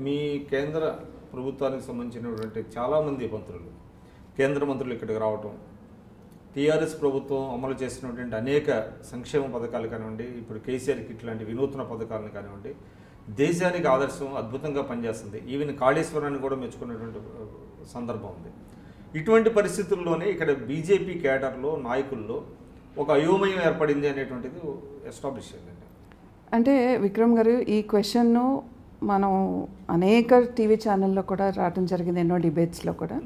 మీ కేంద్ర ప్రభుత్వానికి సంబంధించినటువంటి చాలామంది మంత్రులు కేంద్ర మంత్రులు ఇక్కడికి రావటం, టీఆర్ఎస్ ప్రభుత్వం అమలు చేసినటువంటి అనేక సంక్షేమ పథకాలు కానివ్వండి, ఇప్పుడు కేసీఆర్ కిట్ లాంటి వినూత్న పథకాలను కానివ్వండి, దేశానికి ఆదర్శం అద్భుతంగా పనిచేస్తుంది. ఈవెన్ కాళేశ్వరాన్ని కూడా మెచ్చుకున్నటువంటి సందర్భం ఉంది. ఇటువంటి పరిస్థితుల్లోనే ఇక్కడ బీజేపీ కేడర్లో నాయకుల్లో ఒక అయోమయం ఏర్పడింది అనేటువంటిది ఎస్టాబ్లిష్ అయిందండి. అంటే విక్రమ్ గారు, ఈ క్వశ్చన్ను మనం అనేక టీవీ ఛానల్లో కూడా రావడం జరిగింది, ఎన్నో డిబేట్స్లో కూడా.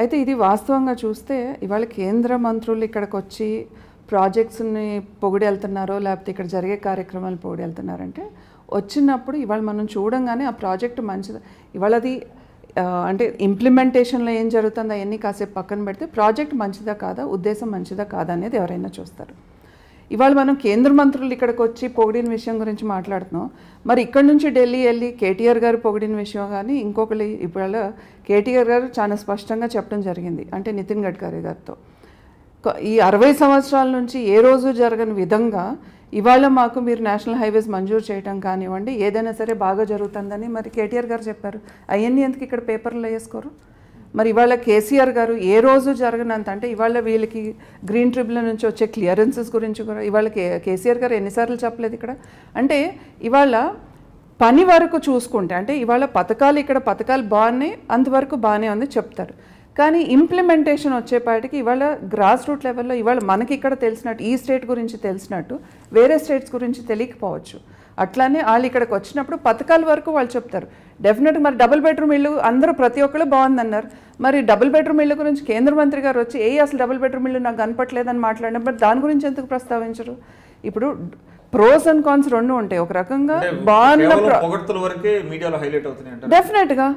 అయితే ఇది వాస్తవంగా చూస్తే ఇవాళ కేంద్ర మంత్రులు ఇక్కడికి వచ్చి ప్రాజెక్ట్స్ని పొగిడి వెళ్తున్నారో లేకపోతే ఇక్కడ జరిగే కార్యక్రమాలు పొగిడి వెళ్తున్నారంటే, వచ్చినప్పుడు ఇవాళ మనం చూడంగానే ఆ ప్రాజెక్ట్ మంచిది, ఇవాళ అది అంటే ఇంప్లిమెంటేషన్లో ఏం జరుగుతుందో అవన్నీ కాసేపు పక్కన పెడితే ప్రాజెక్ట్ మంచిదా కాదా, ఉద్దేశం మంచిదా కాదా అనేది ఎవరైనా చూస్తారు. ఇవాళ మనం కేంద్ర మంత్రులు ఇక్కడికి వచ్చి పొగిడిన విషయం గురించి మాట్లాడుతున్నాం. మరి ఇక్కడ నుంచి ఢిల్లీ వెళ్ళి కేటీఆర్ గారు పొగిడిన విషయం కానీ ఇంకొకరు ఇవాళ కేటీఆర్ గారు చాలా స్పష్టంగా చెప్పడం జరిగింది, అంటే నితిన్ గడ్కరీ గారితో ఈ 60 సంవత్సరాల నుంచి ఏ రోజు జరగని విధంగా ఇవాళ మాకు మీరు నేషనల్ హైవేస్ మంజూరు చేయడం కానివ్వండి, ఏదైనా సరే బాగా జరుగుతుందని మరి కేటీఆర్ గారు చెప్పారు. అవన్నీ ఎందుకు ఇక్కడ పేపర్లో వేసుకోరు? మరి ఇవాళ కేసీఆర్ గారు ఏ రోజు జరగనంత, అంటే ఇవాళ వీళ్ళకి గ్రీన్ ట్రిబ్యునల్ నుంచి వచ్చే క్లియరెన్సెస్ గురించి కూడా ఇవాళ కేసీఆర్ గారు ఎన్నిసార్లు చెప్పలేదు ఇక్కడ. అంటే ఇవాళ పని వరకు చూసుకుంటే, అంటే ఇవాళ పథకాలు ఇక్కడ పథకాలు బాగున్నాయి, అంతవరకు బాగానే ఉంది చెప్తారు. కానీ ఇంప్లిమెంటేషన్ వచ్చేపాటికి ఇవాళ గ్రాస్ రూట్ లెవెల్లో ఇవాళ మనకి ఇక్కడ తెలిసినట్టు ఈ స్టేట్ గురించి తెలిసినట్టు వేరే స్టేట్స్ గురించి తెలియకపోవచ్చు. అట్లానే వాళ్ళు ఇక్కడికి వచ్చినప్పుడు పథకాల వరకు వాళ్ళు చెప్తారు. డెఫినెట్గా మరి డబుల్ బెడ్రూమ్ ఇల్లు అందరూ ప్రతి ఒక్కళ్ళు బాగుందన్నారు. మరి డబుల్ బెడ్రూమ్ ఇల్లు గురించి కేంద్ర మంత్రి గారు వచ్చి అసలు డబుల్ బెడ్రూమ్ ఇల్లు నాకు కనపట్లేదని మాట్లాడినప్పుడు దాని గురించి ఎందుకు ప్రస్తావించరు? ఇప్పుడు ప్రోస్ అండ్ కాన్స్ రెండు ఉంటాయి. ఒక రకంగా బాగున్న డెఫినెట్గా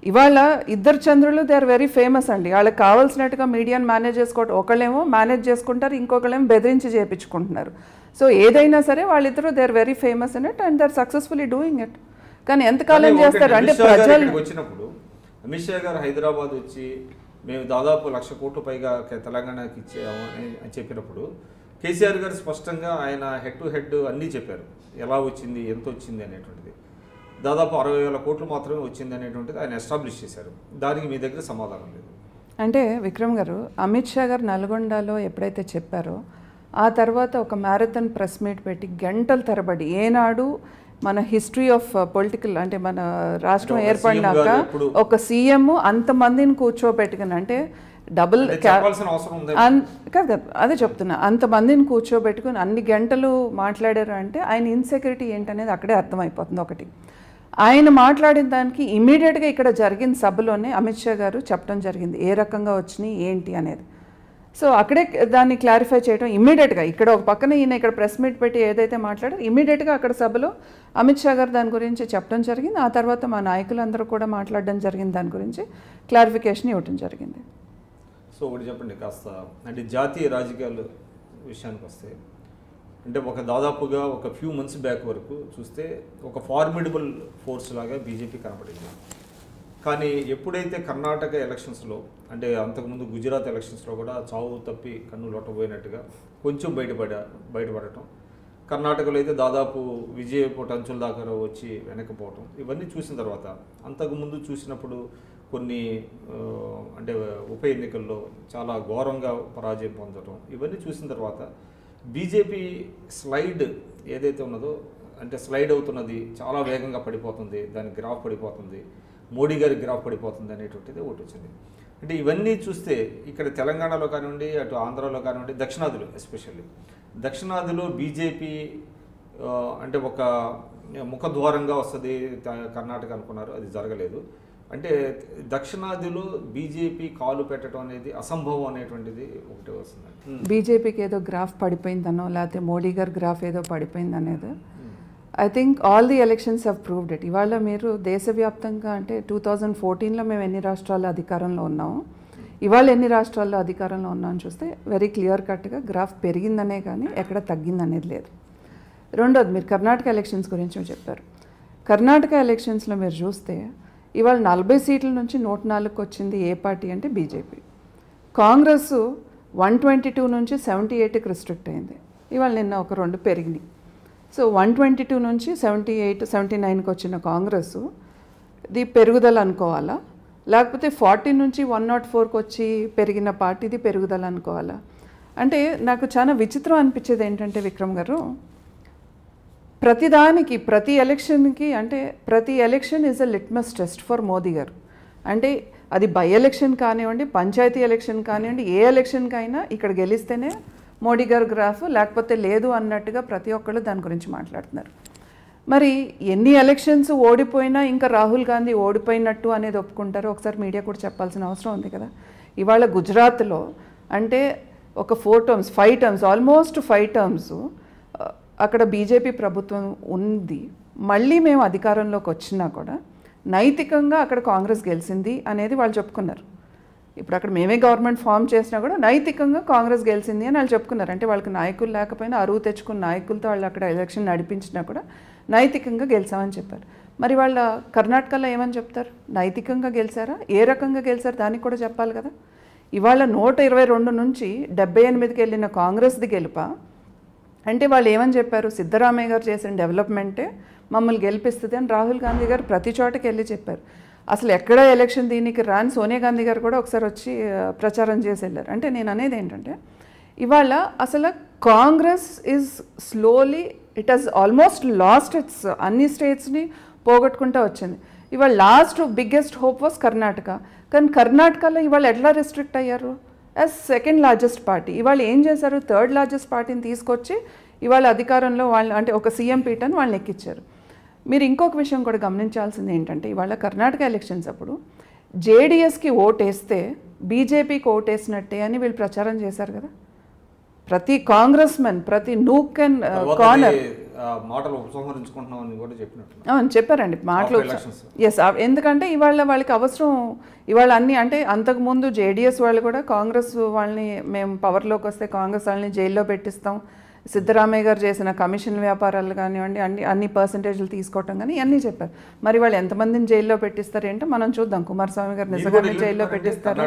ఇవాళ ఇద్దరు చంద్రులు దే ఆర్ వెరీ ఫేమస్ అండి. వాళ్ళకి కావాల్సినట్టుగా మీడియాని మేనేజ్ చేసుకోవటం, ఒకళ్ళేమో మేనేజ్ చేసుకుంటారు, ఇంకొకళ్ళేమో బెదిరించి చేయించుకుంటున్నారు. సో ఏదైనా సరే వాళ్ళిద్దరూ they are very famous in it and they are successfully doing it. కానీ ఎంతకాలం చేస్తారు అంటే ప్రజలు వచ్చినప్పుడు అమిత్ షా గారు హైదరాబాద్ వచ్చి మేము దాదాపు 1,00,000 కోట్ల పైగా తెలంగాణకి ఇచ్చాము అని చెప్పినప్పుడు కేసీఆర్ గారు స్పష్టంగా ఆయన హెడ్ టు హెడ్ అన్నీ చెప్పారు, ఎలా వచ్చింది, ఎంత వచ్చింది అనేటువంటిది. దాదాపు 60,000 కోట్లు మాత్రమే వచ్చింది అనేటువంటిది ఆయన ఎస్టాబ్లిష్ చేశారు. దానికి మీ దగ్గర సమాధానం లేదు. అంటే విక్రమ్ గారు, అమిత్ షా గారు నల్గొండలో ఎప్పుడైతే చెప్పారో ఆ తర్వాత ఒక మ్యారథాన్ ప్రెస్ మీట్ పెట్టి గంటల తరబడి ఏనాడు మన హిస్టరీ ఆఫ్ పొలిటికల్, అంటే మన రాష్ట్రం ఏర్పడినాక ఒక సీఎం అంతమందిని కూర్చోబెట్టుకుని, అంటే డబుల్ కాదు అదే చెప్తున్నా, అంతమందిని కూర్చోబెట్టుకుని అన్ని గంటలు మాట్లాడారు అంటే ఆయన ఇన్సెక్యూరిటీ ఏంటనేది అక్కడే అర్థమైపోతుంది. ఒకటి ఆయన మాట్లాడిన దానికి ఇమీడియట్గా ఇక్కడ జరిగిన సభలోనే అమిత్ షా గారు చెప్పడం జరిగింది ఏ రకంగా వచ్చినాయి ఏంటి అనేది. సో అక్కడే దాన్ని క్లారిఫై చేయడం ఇమీడియట్గా, ఇక్కడ ఒక పక్కన ఈయన ఇక్కడ ప్రెస్ మీట్ పెట్టి ఏదైతే మాట్లాడారో ఇమీడియట్గా అక్కడ సభలో అమిత్ షా గారు దాని గురించి చెప్పడం జరిగింది. ఆ తర్వాత మా నాయకులందరూ కూడా మాట్లాడడం జరిగింది, దాని గురించి క్లారిఫికేషన్ ఇవ్వడం జరిగింది. సో ఒకటి చెప్పండి కాస్త, అంటే జాతీయ రాజకీయాల విషయానికి వస్తే, అంటే దాదాపుగా ఒక ఫ్యూ మంత్స్ బ్యాక్ వరకు చూస్తే ఒక ఫార్మిడబుల్ ఫోర్స్ లాగా బీజేపీ కనపడింది. కానీ ఎప్పుడైతే కర్ణాటక ఎలక్షన్స్లో, అంటే అంతకుముందు గుజరాత్ ఎలక్షన్స్లో కూడా చావు తప్పి కన్ను లొట్టబోయినట్టుగా కొంచెం బయటపడటం, కర్ణాటకలో అయితే దాదాపు విజయపోట అంచుల దాకా వచ్చి వెనక్కిపోవటం, ఇవన్నీ చూసిన తర్వాత అంతకుముందు చూసినప్పుడు కొన్ని అంటే ఉప ఎన్నికల్లో చాలా ఘోరంగా పరాజయం పొందడం, ఇవన్నీ చూసిన తర్వాత బీజేపీ స్లైడ్ ఏదైతే ఉన్నదో, అంటే స్లైడ్ అవుతున్నది చాలా వేగంగా పడిపోతుంది, దాని గ్రాఫ్ పడిపోతుంది, మోడీ గారి గ్రాఫ్ పడిపోతుంది అనేటువంటిది ఒకటి వచ్చింది. అంటే ఇవన్నీ చూస్తే ఇక్కడ తెలంగాణలో కానివ్వండి, అటు ఆంధ్రాలో కానివ్వండి, దక్షిణాదిలో ఎస్పెషల్లీ దక్షిణాదిలో బీజేపీ అంటే ఒక ముఖద్వారంగా వస్తుంది కర్ణాటక అనుకున్నారు, అది జరగలేదు. అంటే దక్షిణాదిలో బీజేపీ కాలు పెట్టడం అనేది అసంభవం అనేటువంటిది ఒకటే వస్తుంది. బీజేపీకి ఏదో గ్రాఫ్ పడిపోయిందనో లేకపోతే మోడీ గారి గ్రాఫ్ ఏదో పడిపోయిందనేది I think all the elections have proved it. ఇవాళ మీరు దేశవ్యాప్తంగా, అంటే 2014లో మేము ఎన్ని రాష్ట్రాల్లో అధికారంలో ఉన్నాము, ఇవాళ ఎన్ని రాష్ట్రాల్లో అధికారంలో ఉన్నామని చూస్తే వెరీ క్లియర్ కట్గా గ్రాఫ్ పెరిగిందనే కానీ ఎక్కడ తగ్గిందనేది లేదు. రెండోది, మీరు కర్ణాటక ఎలక్షన్స్ గురించి చెప్పారు. కర్ణాటక ఎలక్షన్స్లో మీరు చూస్తే ఇవాళ 40 సీట్ల నుంచి 104కి వచ్చింది ఏ పార్టీ అంటే బీజేపీ. కాంగ్రెస్ 122 నుంచి 78కి రిస్ట్రిక్ట్ అయింది. ఇవాళ నిన్న ఒక 2 పెరిగినాయి. సో 122 నుంచి 78, 79కి వచ్చిన కాంగ్రెస్ పార్టీది పెరుగుదల అనుకోవాలా, లేకపోతే 40 నుంచి 104కి వచ్చి పెరిగిన పార్టీది పెరుగుదల అనుకోవాలా? అంటే నాకు చాలా విచిత్రం అనిపించేది ఏంటంటే విక్రమ్ గారు, ప్రతిదానికి ప్రతి ఎలక్షన్కి అంటే ప్రతి election is a litmus test for Modi గారు. అంటే అది బై ఎలక్షన్ కానివ్వండి, పంచాయతీ ఎలక్షన్ కానివ్వండి, ఏ ఎలక్షన్కైనా ఇక్కడ గెలిస్తేనే మోడీ గారు గ్రాఫ్, లేకపోతే లేదు అన్నట్టుగా ప్రతి ఒక్కళ్ళు దాని గురించి మాట్లాడుతున్నారు. మరి ఎన్ని ఎలక్షన్స్ ఓడిపోయినా ఇంకా రాహుల్ గాంధీ ఓడిపోయినట్టు అనేది ఒప్పుకుంటారు? ఒకసారి మీడియా కూడా చెప్పాల్సిన అవసరం ఉంది కదా. ఇవాళ గుజరాత్లో అంటే ఒక 4 టర్మ్స్ 5 టర్మ్స్ ఆల్మోస్ట్ 5 టర్మ్స్ అక్కడ బీజేపీ ప్రభుత్వం ఉంది. మళ్ళీ మేము అధికారంలోకి వచ్చినా కూడా నైతికంగా అక్కడ కాంగ్రెస్ గెలిచింది అనేది వాళ్ళు చెప్పుకున్నారు. ఇప్పుడు అక్కడ మేమే గవర్నమెంట్ ఫామ్ చేసినా కూడా నైతికంగా కాంగ్రెస్ గెలిచింది అని వాళ్ళు చెప్పుకున్నారు. అంటే వాళ్ళకి నాయకులు లేకపోయినా అరువు తెచ్చుకున్న నాయకులతో వాళ్ళు అక్కడ ఎలక్షన్ నడిపించినా కూడా నైతికంగా గెలిచామని చెప్పారు. మరి వాళ్ళ కర్ణాటకలో ఏమని చెప్తారు? నైతికంగా గెలిచారా, ఏ రకంగా గెలిచారు దానికి కూడా చెప్పాలి కదా. ఇవాళ 122 నుంచి 78కి వెళ్ళిన కాంగ్రెస్ది గెలుపా అంటే వాళ్ళు ఏమని చెప్పారు? సిద్ధరామయ్య గారు చేసిన డెవలప్మెంటే మమ్మల్ని గెలిపిస్తుంది అని రాహుల్ గాంధీ గారు ప్రతి చోటకి వెళ్ళి చెప్పారు. అసలు ఎక్కడ ఎలక్షన్ దీనికి రాని సోనియా గాంధీ గారు కూడా ఒకసారి వచ్చి ప్రచారం చేసి వెళ్ళారు. అంటే నేను అనేది ఏంటంటే ఇవాళ అసలు Congress is slowly it has almost lost its అన్ని స్టేట్స్ని పోగొట్టుకుంటూ వచ్చింది. ఇవాళ last biggest hope was Karnataka. కానీ కర్ణాటకలో ఇవాళ ఎట్లా రెస్ట్రిక్ట్ అయ్యారు? యాజ్ సెకండ్ లార్జెస్ట్ పార్టీ ఇవాళ ఏం చేశారు? థర్డ్ లార్జెస్ట్ పార్టీని తీసుకొచ్చి ఇవాళ అధికారంలో వాళ్ళు అంటే ఒక సీఎం పీఠాన్ని వాళ్ళని ఎక్కించారు. మీరు ఇంకొక విషయం కూడా గమనించాల్సింది ఏంటంటే ఇవాళ కర్ణాటక ఎలక్షన్స్ అప్పుడు జేడీఎస్కి ఓటేస్తే బీజేపీకి ఓటేసినట్టే అని వీళ్ళు ప్రచారం చేశారు కదా. ప్రతి కాంగ్రెస్ మెన్ ప్రతి నూక్ అండ్ కార్నర్ మాటలు ఉపసంహరించుకుంటున్నామని కూడా చెప్పారండి మాటలు. ఎస్, ఎందుకంటే ఇవాళ వాళ్ళకి అవసరం ఇవాళ అన్ని అంటే అంతకుముందు జేడీఎస్ వాళ్ళు కూడా కాంగ్రెస్ వాళ్ళని మేము పవర్లోకి వస్తే కాంగ్రెస్ వాళ్ళని జైల్లో పెట్టిస్తాం, సిద్ధరామయ్య గారు చేసిన కమిషన్ వ్యాపారాలు కానివ్వండి అన్ని పర్సంటేజ్లు తీసుకోవటం కానీ ఇవన్నీ చెప్పారు. మరి వాళ్ళు ఎంతమందిని జైల్లో పెట్టిస్తారు ఏంటో మనం చూద్దాం. కుమారస్వామి గారు నిజంగానే జైల్లో పెట్టిస్తారు.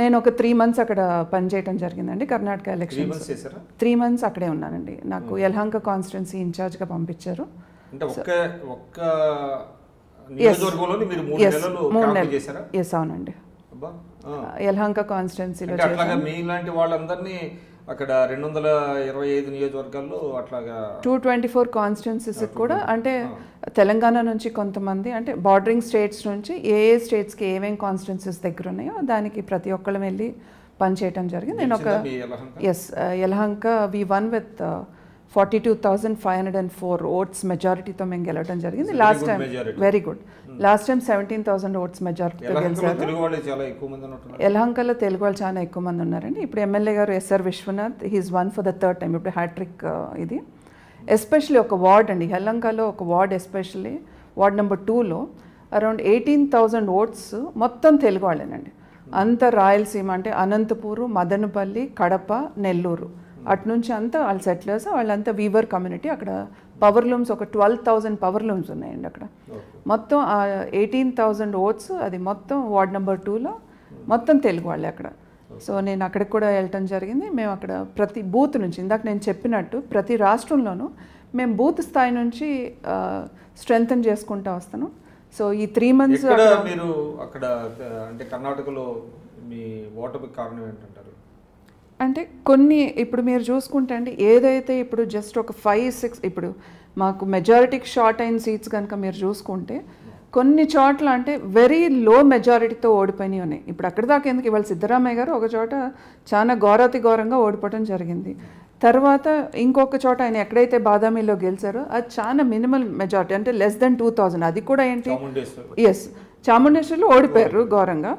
నేను ఒక 3 months అక్కడ పనిచేయడం జరిగిందండి కర్ణాటక ఎలక్షన్స్. 3 months అక్కడే ఉన్నానండి. నాకు యలహంక కాన్స్టిట్యున్సీ ఇన్ఛార్జ్గా పంపించారు. ఎస్ అవునండి, యలహంక కాన్స్టిట్యున్సీలో మీలాంటి వాళ్ళందరినీ అక్కడ 225 నియోజకవర్గాల్లో అట్లాగా 224 కాన్స్టిట్యున్సీస్ కూడా అంటే తెలంగాణ నుంచి కొంతమంది అంటే బార్డరింగ్ స్టేట్స్ నుంచి ఏ స్టేట్స్కి ఏమేం కాన్స్టిట్యున్సీస్ దగ్గర ఉన్నాయో దానికి ప్రతి ఒక్కళ్ళం వెళ్ళి పనిచేయటం జరిగింది. నేను ఒక Yelahanka we won with 42,504 votes మెజారిటీతో మేము గెలవడం జరిగింది. Last time very good, last time 17,000 votes మెజారిటీతో గెలిచారు. యలహంకలో తెలుగు వాళ్ళు చాలా ఎక్కువ మంది ఉన్నారండి. ఇప్పుడు ఎమ్మెల్యే గారు SR Vishwanath, he is won for the 3rd time ఇప్పుడు హ్యాట్రిక్ ఇది. ఎస్పెషలీ ఒక వార్డ్ అండి యలహంకలో ఒక వార్డ్, ఎస్పెషల్లీ వార్డ్ నెంబర్ 2లో అరౌండ్ 18,000 ఓట్స్ మొత్తం తెలుగు వాళ్ళేనండి. అంత రాయలసీమ అంటే అనంతపూరు, మదనపల్లి, కడప, నెల్లూరు అటు నుంచి అంతా వాళ్ళ సెటిలర్స్, వాళ్ళంతా వీవర్ కమ్యూనిటీ. అక్కడ పవర్ లూమ్స్ ఒక 12,000 పవర్ లూమ్స్ ఉన్నాయండి అక్కడ. మొత్తం 18,000 ఓట్స్ అది మొత్తం వార్డ్ నెంబర్ 2లో మొత్తం తెలుగు వాళ్ళే అక్కడ. సో నేను అక్కడికి కూడా వెళ్ళటం జరిగింది. మేము అక్కడ ప్రతి బూత్ నుంచి ఇందాక నేను చెప్పినట్టు ప్రతి రాష్ట్రంలోనూ మేము బూత్ స్థాయి నుంచి స్ట్రెంగ్తన్ చేసుకుంటూ వస్తాను. సో ఈ 3 months మీరు అక్కడ అంటే కర్ణాటకలో మీ ఓటమికి కారణం ఏంటంటారు? అంటే కొన్ని ఇప్పుడు మీరు చూసుకుంటే అండి ఏదైతే ఇప్పుడు జస్ట్ ఒక 5-6 ఇప్పుడు మాకు మెజారిటీకి షార్ట్ అయిన సీట్స్ కనుక మీరు చూసుకుంటే కొన్ని చోట్ల అంటే వెరీ లో మెజారిటీతో ఓడిపోయినాయి ఉన్నాయి. ఇప్పుడు అక్కడ దాకా ఎందుకు, ఇవాళ సిద్ధరామయ్య గారు ఒక చోట చాలా ఘోరంగా ఓడిపోవడం జరిగింది. తర్వాత ఇంకొక చోట ఆయన ఎక్కడైతే బాదామిలో గెలిచారో అది చాలా మినిమల్ మెజారిటీ అంటే less than 2,000. అది కూడా ఏంటి, ఎస్ చాముండేశ్వరిలో ఓడిపోయారు ఘోరంగా.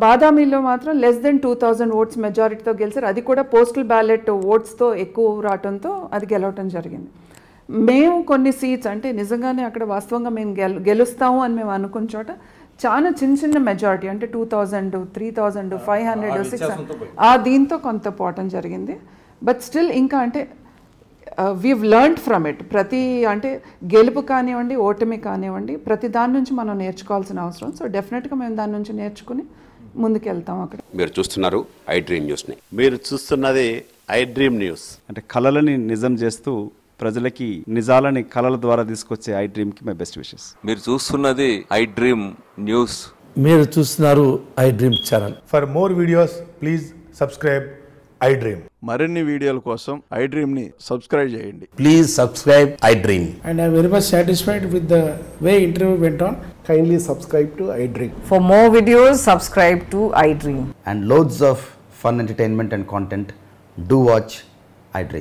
బాదామిలో మాత్రం less than 2,000 ఓట్స్ మెజారిటీతో గెలిచారు. అది కూడా పోస్టల్ బ్యాలెట్ ఓట్స్తో ఎక్కువ రావడంతో అది గెలవటం జరిగింది. మేము కొన్ని సీట్స్ అంటే నిజంగానే అక్కడ వాస్తవంగా మేము గెలుస్తాము అని మేము అనుకున్న చోట చాలా చిన్న మెజారిటీ అంటే 2,000, 3,000, 500, 600 దీంతో కొంత పోవటం జరిగింది. బట్ స్టిల్ ఇంకా అంటే వీవ్ లెర్న్డ్ ఫ్రమ్ ఇట్. ప్రతి అంటే గెలుపు కానివ్వండి ఓటమి కానివ్వండి ప్రతి దాని నుంచి మనం నేర్చుకోవాల్సిన అవసరం. సో డెఫినెట్గా మేము దాని నుంచి నేర్చుకుని ముందుకెళ్తాం. అక్కడ మీరు చూస్తున్నారు ఐ డ్రీమ్ న్యూస్ని. మీరు చూస్తున్నది ఐ డ్రీమ్ న్యూస్. అంటే కళలని నిజం చేస్తూ ప్రజలకి నిజాలని కళల ద్వారా తీసుకొచ్చే ఐ డ్రీమ్కి మై బెస్ట్ విషెస్. మీరు చూస్తున్నది ఐ డ్రీమ్ న్యూస్. మీరు చూస్తున్నారు I dream channel. For more videos, please subscribe I Dream. మరిన్ని వీడియోల కోసం ఐ డ్రీమ్ని సబ్స్క్రైబ్ చేయండి. Please subscribe I dream. And I'm very much satisfied with the way interview went on. Kindly subscribe to I Dream. For more videos, subscribe to iDream. And loads of fun entertainment and content. Do watch I Dream.